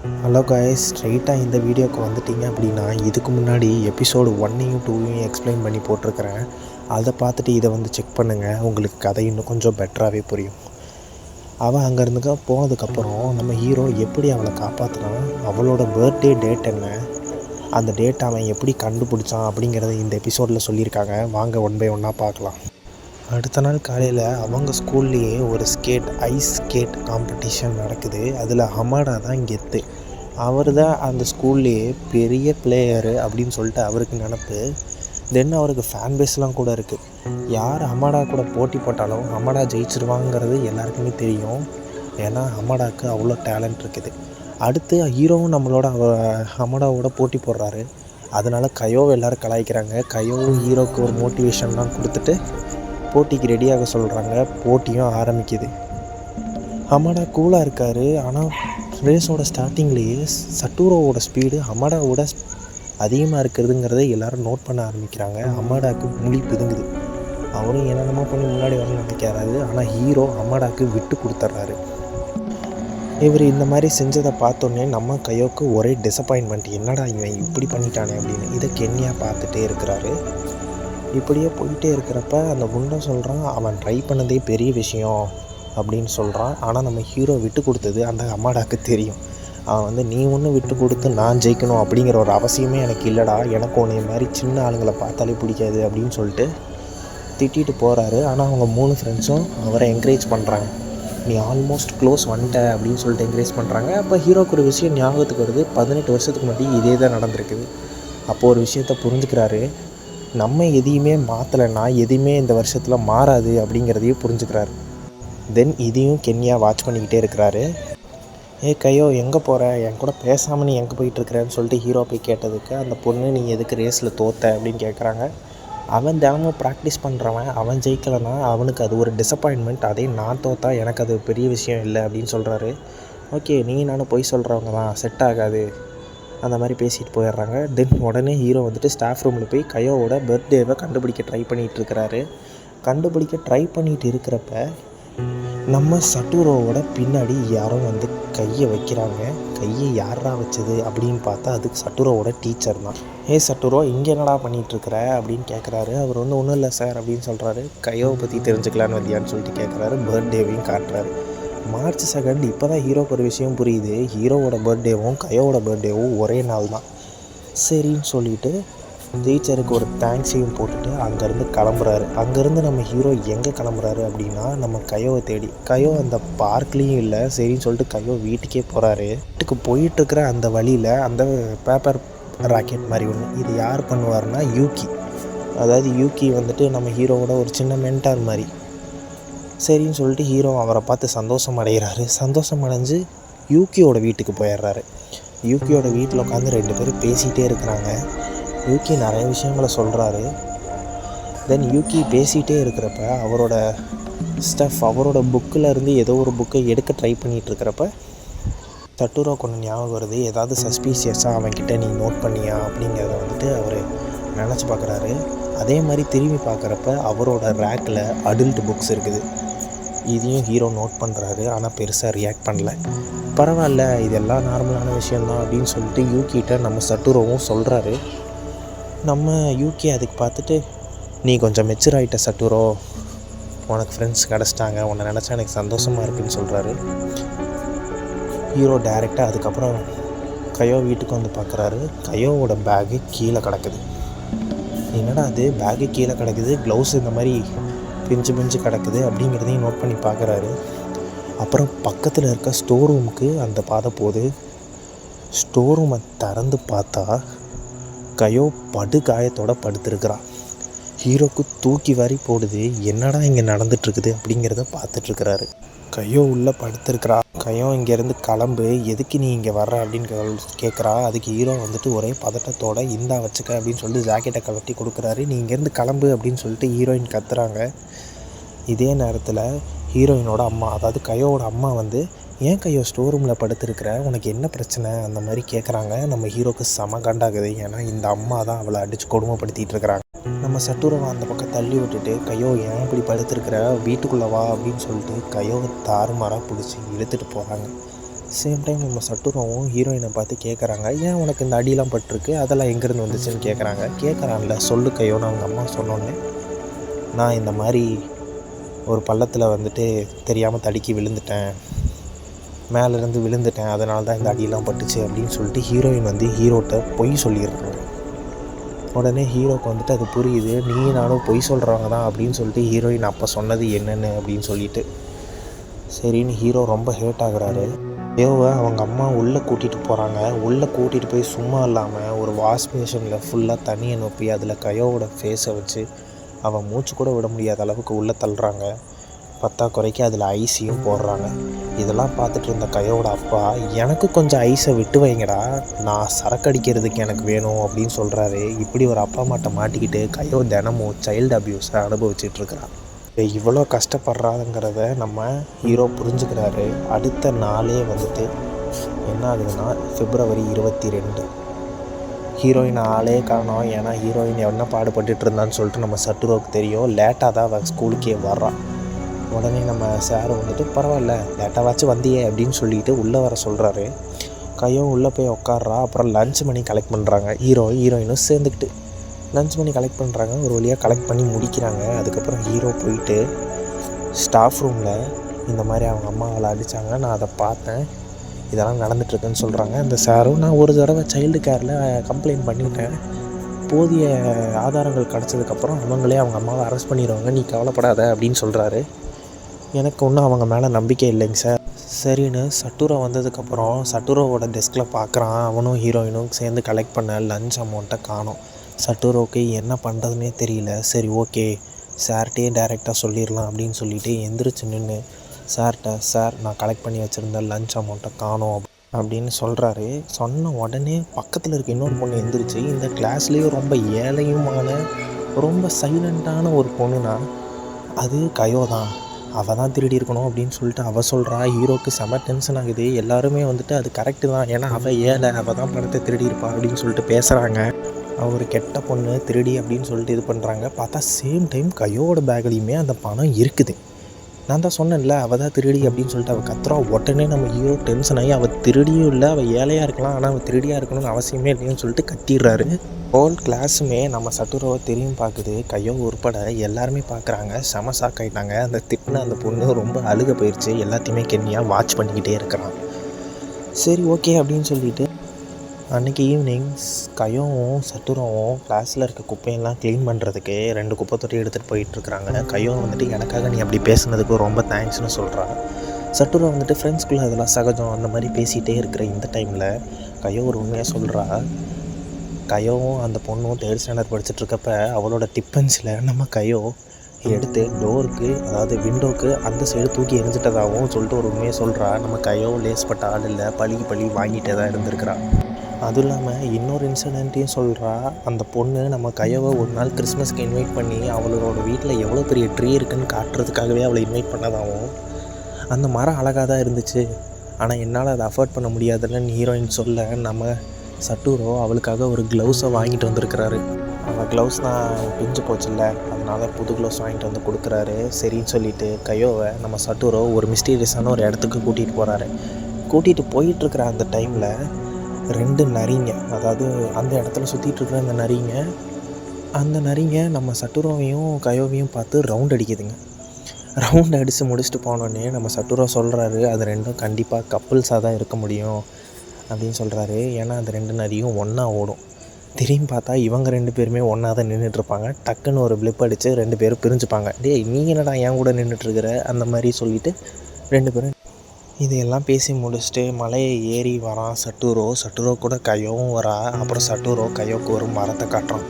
Hello guys, ஸ்ட்ரைட்டாக இந்த வீடியோவுக்கு வந்துட்டிங்க அப்படின்னா, இதுக்கு முன்னாடி எபிசோடு 1ஐயும் 2ஐயும் எக்ஸ்பிளைன் பண்ணி போட்டிருக்கிறேன். அதை பார்த்துட்டு இதை வந்து செக் பண்ணுங்கள். உங்களுக்கு கதை இன்னும் கொஞ்சம் பெட்டராகவே புரியும். அவள் அங்கேருந்து போனதுக்கப்புறம் நம்ம ஹீரோ எப்படி அவளை காப்பாற்றினான், அவளோட பர்த்டே டேட் என்ன, அந்த டேட் அவன் எப்படி கண்டுபிடிச்சான் அப்படிங்கிறத இந்த எபிசோடில் சொல்லியிருக்காங்க. வாங்க ஒன் பை ஒன்னாக பார்க்கலாம். அடுத்த நாள் காலையில் அவங்க ஸ்கூல்லேயே ஒரு ஐஸ் ஸ்கேட் காம்படிஷன் நடக்குது. அதில் ஹமாடா தான் கெத்து. அவர் தான் அந்த ஸ்கூல்லேயே பெரிய பிளேயரு அப்படின்னு சொல்லிட்டு அவருக்கு நினப்பு. தென் அவருக்கு ஃபேன் பேஸ்லாம் கூட இருக்குது. யார் ஹமாடா கூட போட்டி போட்டாலும் ஹமாடா ஜெயிச்சிருவாங்கிறது எல்லாருக்குமே தெரியும். ஏன்னா ஹமாடாவுக்கு அவ்வளோ டேலண்ட் இருக்குது. அடுத்து ஹீரோவும் நம்மளோட ஹமாடாவோட போட்டி போடுறாரு. அதனால் கயோவை எல்லோரும் கலாய்க்கிறாங்க. கயோவும் ஹீரோவுக்கு ஒரு மோட்டிவேஷன்லாம் கொடுத்துட்டு போட்டிக்கு ரெடியாக சொல்கிறாங்க. போட்டியும் ஆரம்பிக்குது. ஹமாடா கூலாக இருக்கார். ஆனால் ரேஸோட ஸ்டார்டிங்லேயே சட்டூரோவோட ஸ்பீடு ஹமாடாவோட அதிகமாக இருக்கிறதுங்கிறத எல்லோரும் நோட் பண்ண ஆரம்பிக்கிறாங்க. ஹமாடாவுக்கு முடி பிதுங்குது. அவரும் என்னென்னமோ பண்ணி முன்னாடி வரணும்னு நினைக்கிறாரு. ஆனால் ஹீரோ ஹமாடாவுக்கு விட்டு கொடுத்துட்றாரு. இவர் இந்த மாதிரி செஞ்சதை பார்த்தோன்னே நம்ம கையோக்கு ஒரே டிசப்பாயின்மெண்ட். என்னடா இவன் இப்படி பண்ணிட்டானே அப்படின்னு. இதை கென்யா பார்த்துட்டே இருக்கிறாரு. இப்படியே போயிட்டே இருக்கிறப்ப அந்த குண்டை சொல்கிறான், அவன் ட்ரை பண்ணதே பெரிய விஷயம் அப்படின்னு சொல்கிறான். ஆனால் நம்ம ஹீரோ விட்டு கொடுத்தது அந்த ஹமாடாவுக்கு தெரியும். அவன் வந்து நீ ஒன்று விட்டு கொடுத்து நான் ஜெயிக்கணும் அப்படிங்கிற ஒரு அவசியமே எனக்கு இல்லைடா, எனக்கு உன்னை மாதிரி சின்ன ஆளுங்களை பார்த்தாலே பிடிக்காது அப்படின்னு சொல்லிட்டு திட்டிட்டு போகிறாரு. ஆனால் அவங்க 3 ஃப்ரெண்ட்ஸும் அவரை என்கரேஜ் பண்ணுறாங்க. நீ ஆல்மோஸ்ட் க்ளோஸ் வந்துட்ட அப்படின்னு சொல்லிட்டு என்கரேஜ் பண்ணுறாங்க. அப்போ ஹீரோக்கு ஒரு விஷயம் ஞாபகத்துக்கு வருது. 18 வருஷத்துக்கு முன்னாடி இதே தான் நடந்திருக்குது. அப்போது ஒரு விஷயத்தை புரிஞ்சுக்கிறாரு. நம்ம எதையுமே மாற்றலைன்னா எதையுமே இந்த வருஷத்தில் மாறாது அப்படிங்கிறதையும் புரிஞ்சுக்கிறாரு. தென் இதையும் கென்யா வாட்ச் பண்ணிக்கிட்டே இருக்கிறாரு. கையோ எங்கே போகிற, என் கூட பேசாமல் நீ எங்கே போயிட்டுருக்கிறேன்னு சொல்லிட்டு ஹீரோ போய் கேட்டதுக்கு அந்த பொண்ணு நீ எதுக்கு ரேஸில் தோத்த அப்படின்னு கேட்குறாங்க. அவன் தினமும் ப்ராக்டிஸ் பண்ணுறவன், அவன் ஜெயிக்கலைன்னா அவனுக்கு அது ஒரு டிசப்பாயின்மெண்ட். அதே நான் தோத்தா எனக்கு அது பெரிய விஷயம் இல்லை அப்படின்னு சொல்கிறாரு. ஓகே, நீ நானும் போய் சொல்கிறவங்க தான், செட் ஆகாது அந்த மாதிரி பேசிட்டு போயிடுறாங்க. தென் உடனே ஹீரோ வந்துட்டு ஸ்டாஃப் ரூமில் போய் கையோவோட பர்த்டேவை கண்டுபிடிக்க ட்ரை பண்ணிகிட்ருக்கிறாரு. கண்டுபிடிக்க ட்ரை பண்ணிகிட்டு இருக்கிறப்ப நம்ம சட்டூரோவோட பின்னாடி யாரோ வந்து கையை வைக்கிறாங்க. கையை யாரா வச்சது அப்படின்னு பார்த்தா அதுக்கு சட்டூரோவோட டீச்சர் தான். சட்டூரோ இங்கே என்னடா பண்ணிகிட்ருக்கிற அப்படின்னு கேட்குறாரு. அவர் வந்து ஒன்றும் இல்லை சார் அப்படின்னு சொல்கிறாரு. கையோவை பற்றி தெரிஞ்சுக்கலான்னு வந்தியான்னு சொல்லிட்டு கேட்குறாரு. பர்த்டேவையும் காட்டுறாரு. மார்ச் 2 இப்போ தான் ஹீரோக்கு ஒரு விஷயம் புரியுது. ஹீரோவோட பர்த்டேவும் கையோட பர்த்டேவும் ஒரே நாள் தான். சரின்னு சொல்லிவிட்டு டீச்சருக்கு ஒரு தேங்க்ஸையும் போட்டுட்டு அங்கேருந்து கிளம்புறாரு. அங்கேருந்து நம்ம ஹீரோ எங்கே கிளம்புறாரு அப்படின்னா நம்ம கையோவை தேடி. கையோ அந்த பார்க்லேயும் இல்லை. சரின்னு சொல்லிட்டு கையோ வீட்டுக்கே போகிறாரு. வீட்டுக்கு போயிட்டுருக்கிற அந்த வழியில் அந்த பேப்பர் ராக்கெட் மாதிரி ஒன்று, இது யார் பண்ணுவார்னா யூகி. அதாவது யூகி வந்துட்டு நம்ம ஹீரோவோட ஒரு சின்ன மென்டார் மாதிரி. சரின்னு சொல்லிட்டு ஹீரோ அவரை பார்த்து சந்தோஷம் அடைகிறாரு. சந்தோஷம் அடைஞ்சு யூகியோட வீட்டுக்கு போயிடுறாரு. யூகியோட வீட்டில் உட்காந்து 2 பேரும் பேசிகிட்டே இருக்கிறாங்க. யூகி நிறைய விஷயங்களை சொல்கிறாரு. தென் யூகி பேசிகிட்டே இருக்கிறப்ப அவரோட அவரோட புக்கில் இருந்து ஏதோ ஒரு புக்கை எடுக்க ட்ரை பண்ணிகிட்ருக்கிறப்ப சட்டூரோ கொஞ்சம் ஞாபகம் வருது. ஏதாவது சஸ்பீஷியஸாக அவன்கிட்ட நீ நோட் பண்ணியா அப்படிங்கிறத வந்துட்டு அவர் நினச்சி பார்க்குறாரு. அதே மாதிரி திரும்பி பார்க்குறப்ப அவரோட ரேக்கில் அடல்ட் புக்ஸ் இருக்குது. இதையும் ஹீரோ நோட் பண்ணுறாரு. ஆனால் பெருசாக ரியாக்ட் பண்ணல. பரவாயில்ல, இதெல்லாம் நார்மலான விஷயந்தான் அப்படின்னு சொல்லிட்டு யூகிட்ட நம்ம சட்டூரோவும் சொல்கிறாரு. நம்ம யூகி அதுக்கு பார்த்துட்டு நீ கொஞ்சம் மெச்சூர் ஆகிட்ட சட்டூரோ, உனக்கு ஃப்ரெண்ட்ஸ் கிடச்சிட்டாங்க, உன்னை நினச்சா எனக்கு சந்தோஷமாக இருக்குன்னு சொல்கிறாரு. ஹீரோ டைரெக்டாக அதுக்கப்புறம் கையோ வீட்டுக்கு வந்து பார்க்குறாரு. கையோவோட பேகு கீழே கிடக்குது. என்னடா அது, பேகு கீழே கிடக்குது, க்ளவுஸ் இந்த மாதிரி பிஞ்சு கிடக்குது அப்படிங்கிறதையும் நோட் பண்ணி பார்க்குறாரு. அப்புறம் பக்கத்தில் இருக்க ஸ்டோர் ரூமுக்கு அந்த பாதை போகுது. ஸ்டோர் ரூமை திறந்து பார்த்தா கையோ படுகாயத்தோடு படுத்துருக்கிறான். ஹீரோக்கு தூக்கி வாரி போடுது. என்னடா இங்கே நடந்துட்டுருக்குது அப்படிங்கிறத பார்த்துட்ருக்கிறாரு. கையோ உள்ளே படுத்துருக்கிறா. கையோ இங்கேருந்து கிளம்பு, எதுக்கு நீ இங்கே வர்ற அப்படின்னு கேட்குறா. அதுக்கு ஹீரோ வந்துட்டு ஒரே பதட்டத்தோடு இந்தா வச்சுக்க அப்படின்னு சொல்லிட்டு ஜாக்கெட்டை கழட்டி கொடுக்குறாரு. நீ இங்கேருந்து கிளம்பு அப்படின்னு சொல்லிட்டு ஹீரோயின் கத்துறாங்க. இதே நேரத்தில் ஹீரோயினோட அம்மா, அதாவது கையோட அம்மா வந்து ஏன் கையோ ஸ்டோர் ரூமில் படுத்துருக்கிற, உனக்கு என்ன பிரச்சனை அந்த மாதிரி கேட்குறாங்க. நம்ம ஹீரோக்கு செம காண்டாகுது. ஏன்னா இந்த அம்மா தான் அவளை அடித்து கொடுமைப்படுத்திகிட்டு இருக்கிறாங்க. நம்ம சட்டூரவை அந்த பக்கம் தள்ளி விட்டுட்டு கையோ ஏன் இப்படி படுத்துருக்கிற, வீட்டுக்குள்ளே வா அப்படின்னு சொல்லிட்டு கையோவை தாறுமாறாக பிடிச்சி இழுத்துட்டு போகிறாங்க. சேம் டைம் நம்ம சட்டுராவும் ஹீரோயினை பார்த்து கேட்குறாங்க, ஏன் உனக்கு இந்த அடியெலாம் பட்டிருக்கு, அதெல்லாம் எங்கேருந்து வந்துச்சுன்னு கேட்குறான்ல. சொல்லு கையோன்னு அவங்க அம்மா சொன்னோன்னே, நான் இந்த மாதிரி ஒரு பள்ளத்தில் வந்துட்டு தெரியாமல் தடுக்கி விழுந்துட்டேன், மேலேருந்து விழுந்துட்டேன், அதனால தான் இந்த அடியெலாம் பட்டுச்சு அப்படின்னு சொல்லிட்டு ஹீரோயின் வந்து ஹீரோட்ட பொய் சொல்லியிருக்காங்க. உடனே ஹீரோக்கு வந்துட்டு அது புரியுது, நீ நானும் பொய் சொல்கிறவங்க தான் அப்படின்னு சொல்லிட்டு ஹீரோயின் அப்போ சொன்னது என்னென்னு அப்படின்னு சொல்லிட்டு சரின்னு ஹீரோ ரொம்ப ஹேட் ஆகுறாரு. தேவை அவங்க அம்மா உள்ளே கூட்டிகிட்டு போகிறாங்க. உள்ளே கூட்டிகிட்டு போய் சும்மா இல்லாமல் ஒரு வாஷ் மிஷினில் ஃபுல்லாக தண்ணியை நொப்பி அதில் கையோட ஃபேஸை வச்சு அவன் மூச்சு கூட விட முடியாத அளவுக்கு உள்ளே தள்ளுறாங்க. பத்தாக்குறைக்கு அதில் ஐஸையும் போடுறாங்க. இதெல்லாம் பார்த்துட்டு இருந்த கையோட அப்பா, எனக்கு கொஞ்சம் ஐஸை விட்டு வைங்கடா, நான் சரக்கு அடிக்கிறதுக்கு எனக்கு வேணும் அப்படின்னு சொல்கிறாரு. இப்படி ஒரு அப்பா அம்மாட்ட மாட்டிக்கிட்டு கையோ தினமும் சைல்டு அப்யூஸை அனுபவிச்சிட்ருக்கிறான். இவ்வளோ கஷ்டப்படுறாங்கிறத நம்ம ஹீரோ புரிஞ்சுக்கிறாரு. அடுத்த நாளே வந்துட்டு என்ன ஆகுதுன்னா, February 22 ஹீரோயின் ஆளே காணோம். ஏன்னா ஹீரோயின் என்ன பாடுபட்டுட்டு இருந்தான்னு சொல்லிட்டு நம்ம சட்டுரோவுக்கு தெரியும். லேட்டாக தான் அவள் ஸ்கூலுக்கே வர்றான். உடனே நம்ம சார் வந்துட்டு, பரவாயில்ல லேட்டாவாச்சும் வந்தியே அப்படின்னு சொல்லிட்டு உள்ளே வர சொல்கிறாரு. கையும் உள்ளே போய் உட்காட்றா. அப்புறம் லன்ச் மணி கலெக்ட் பண்ணுறாங்க. ஹீரோயினும் சேர்ந்துக்கிட்டு லன்ச் மணி கலெக்ட் பண்ணுறாங்க. ஒரு வழியாக கலெக்ட் பண்ணி முடிக்கிறாங்க. அதுக்கப்புறம் ஹீரோ போயிட்டு ஸ்டாஃப் ரூமில் இந்த மாதிரி அவங்க அம்மாவை அடித்தாங்க, நான் அதை பார்த்தேன், இதெல்லாம் நடந்துகிட்ருக்குன்னு சொல்கிறாங்க. அந்த சாரும், நான் ஒரு தடவை சைல்டு கேரில் கம்ப்ளைண்ட் பண்ணிட்டேன், போதிய ஆதாரங்கள் கிடச்சதுக்கப்புறம் அவங்களே அவங்க அம்மாவை அரெஸ்ட் பண்ணிடுவாங்க, நீ கவலைப்படாத அப்படின்னு சொல்கிறாரு. எனக்கு ஒன்றும் அவங்க மேலே நம்பிக்கை இல்லைங்க சார். சரின்னு சட்டுரோ வந்ததுக்கப்புறம் சட்டுரோவோட டெஸ்கில் பார்க்குறான். அவனும் ஹீரோயினும் சேர்ந்து கலெக்ட் பண்ண லன்ச் அமௌண்ட்டை காணோம். சட்டுரோவுக்கு என்ன பண்ணுறதுனே தெரியல. சரி ஓகே, சார்கிட்டே டைரெக்டாக சொல்லிடலாம் அப்படின்னு சொல்லிவிட்டு எந்திரிச்சு நின்று சார்கிட்ட, சார் நான் கலெக்ட் பண்ணி வச்சுருந்த லன்ச் அமௌண்ட்டை காணோம் அப்படின்னு சொல்கிறாரு. சொன்ன உடனே பக்கத்தில் இருக்க இன்னொரு பொண்ணு எந்திரிச்சு, இந்த கிளாஸ்லேயும் ரொம்ப ஏழையுமான ரொம்ப சைலண்ட்டான ஒரு பொண்ணுனா அது கையோ தான், அவள் தான் திருடி இருக்கணும் அப்படின்னு சொல்லிட்டு அவள் சொல்கிறா. ஹீரோக்கு செம டென்ஷன் ஆகுது. எல்லாருமே வந்துட்டு அது கரெக்டு தான், ஏன்னா அவள் ஏழை, அவள் தான் பணத்தை திருடி இருப்பா அப்படின்னு சொல்லிட்டு பேசுகிறாங்க. அவள் ஒரு கெட்ட பொண்ணு திருடி அப்படின்னு சொல்லிட்டு இது பண்ணுறாங்க. பார்த்தா சேம் டைம் கையோட பேக்லேயுமே அந்த பணம் இருக்குது. நான் தான் சொன்னேன்ல, அவள் தான் திருடி அப்படின்னு சொல்லிட்டு அவள் கத்துறா. உடனே நம்ம ஹீரோ டென்ஷன் ஆகி, அவள் திருடியும் இல்லை, அவள் ஏழையாக இருக்கலாம், ஆனால் அவள் திருடியாக இருக்கணும்னு அவசியமே இல்லைன்னு சொல்லிட்டு கத்திடுறாரு. ஹோல் கிளாஸுமே நம்ம சட்டுரோவை தெரியும் பார்க்குது. கையோ உட்பட எல்லாருமே பார்க்குறாங்க. செம ஷாக் ஆகிட்டாங்க. அந்த திட்டின அந்த பொண்ணு ரொம்ப அழுக போயிடுச்சு. எல்லாத்தையுமே கென்னியாக வாட்ச் பண்ணிக்கிட்டே இருக்கிறான். சரி ஓகே அப்படின்னு சொல்லிட்டு அன்றைக்கி ஈவினிங் கையோவும் சட்டுரோவும் கிளாஸில் இருக்க குப்பையெல்லாம் க்ளீன் பண்ணுறதுக்கு 2 குப்பை தொட்டி எடுத்துகிட்டு போயிட்டுருக்குறாங்க. கையோ வந்துட்டு, எனக்காக நீ அப்படி பேசுனதுக்கு ரொம்ப தேங்க்ஸ்னு சொல்கிறான். சட்டுரோ வந்துட்டு, ஃப்ரெண்ட்ஸ்குள்ளே அதெல்லாம் சகஜம், அந்த மாதிரி பேசிகிட்டே இருக்கிற இந்த டைமில் கையோ ஒரு உண்மையாக சொல்கிறா. கையோவும் அந்த பொண்ணும் 3rd ஸ்டாண்டர்ட் படிச்சுட்ருக்கப்ப அவளோட டிப்பன்ஸில் நம்ம கையோ எடுத்து டோருக்கு, அதாவது விண்டோவுக்கு அந்த சைடு தூக்கி எரிஞ்சிட்டதாகவும் சொல்லிட்டு ஒரு உண்மையை சொல்கிறா. நம்ம கையோ லேஸ்பட்ட ஆள் இல்லை, பழி வாங்கிட்டே தான் இருந்திருக்கிறா. அதுவும் இல்லாமல் இன்னொரு இன்சிடெண்ட்டையும் சொல்கிறா. அந்த பொண்ணு நம்ம கையோவை ஒரு நாள் கிறிஸ்மஸ்க்கு இன்வைட் பண்ணி அவளோட வீட்டில் எவ்வளோ பெரிய ட்ரீ இருக்குதுன்னு காட்டுறதுக்காகவே அவளை இன்வைட் பண்ணதாகவும், அந்த மரம் அழகாக தான் இருந்துச்சு, ஆனால் என்னால் அதை அஃபோர்ட் பண்ண முடியாதுன்னு ஹீரோயின் சொல்ல, நம்ம சட்டுரோ அவளுக்காக ஒரு க்ளவுஸை வாங்கிட்டு வந்திருக்கிறாரு. அந்த க்ளவுஸ் தான் பிஞ்சு போச்சுல்ல, அதனால் புது க்ளவுஸ் வாங்கிட்டு வந்து கொடுக்குறாரு. சரின்னு சொல்லிவிட்டு கையோவை நம்ம சட்டுரோ ஒரு மிஸ்டீரியஸான ஒரு இடத்துக்கு கூட்டிகிட்டு போகிறாரு. கூட்டிகிட்டு போயிட்டுருக்கிற அந்த டைமில் 2 நரிங்க, அதாவது அந்த இடத்துல சுற்றிட்டுருக்குற அந்த நரிங்க நம்ம சட்டுரோவையும் கையோவையும் பார்த்து ரவுண்ட் அடிக்குதுங்க. ரவுண்ட் அடித்து முடிச்சுட்டு போனோடனே நம்ம சட்டுரோ சொல்கிறாரு, அது 2ம் கண்டிப்பாக கப்புள்ஸாக தான் இருக்க முடியும் அப்படின்னு சொல்கிறாரு. ஏன்னா அந்த 2 நரியும் ஒன்றா ஓடும். திரும்பி பார்த்தா இவங்க 2 பேருமே ஒன்றா தான் நின்றுட்டுருப்பாங்க. டக்குன்னு ஒரு பிளிப் அடித்து 2 பேரும் பிரிஞ்சுப்பாங்க. டேய் நீ என்னடா என் கூட நின்றுட்டுருக்கிற அந்த மாதிரி சொல்லிவிட்டு 2 பேரும் இதையெல்லாம் பேசி முடிச்சுட்டு மலையை ஏறி வரான் சட்டுரோ கூட கையோவும் வரா. அப்புறம் சட்டுரோ கையோவுக்கு ஒரு மரத்தை காட்டுறான்.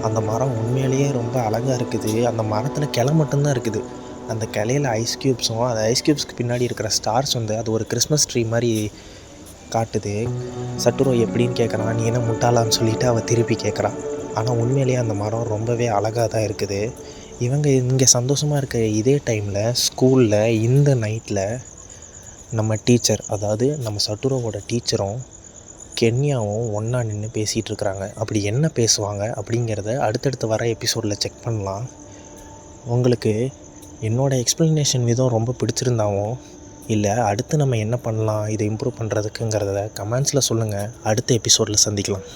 அந்த மரம் உண்மையிலேயே ரொம்ப அழகாக இருக்குது. அந்த மரத்தில் கிளை மட்டும்தான் இருக்குது. அந்த கிளையில் ஐஸ் க்யூப்ஸும், அந்த ஐஸ் க்யூப்ஸ்க்கு பின்னாடி இருக்கிற ஸ்டார்ஸ் வந்து அது ஒரு கிறிஸ்மஸ் ட்ரீ மாதிரி காட்டுது. சட்டுரோ எப்படின்னு கேட்குறான். நீ என்ன முட்டாளான்னு சொல்லிவிட்டு அவள் திருப்பி கேட்குறான். ஆனால் உண்மையிலேயே அந்த மரம் ரொம்பவே அழகாக தான் இருக்குது. இவங்க இங்கே சந்தோஷமாக இருக்க இதே டைமில் ஸ்கூலில் இந்த நைட்டில் நம்ம டீச்சர், அதாவது நம்ம சட்டுரோவோட டீச்சரும் கென்யாவும் ஒன்றா நின்று பேசிகிட்டு இருக்கிறாங்க. அப்படி என்ன பேசுவாங்க அப்படிங்கிறத அடுத்தடுத்து வர எபிசோடில் செக் பண்ணலாம். உங்களுக்கு என்னோடய எக்ஸ்ப்ளனேஷன் விதம் ரொம்ப பிடிச்சிருந்தாவும் இல்லை அடுத்து நம்ம என்ன பண்ணலாம் இதை இம்ப்ரூவ் பண்ணுறதுக்குங்கிறத கமெண்ட்ஸில் சொல்லுங்கள். அடுத்த எபிசோடில் சந்திக்கலாம்.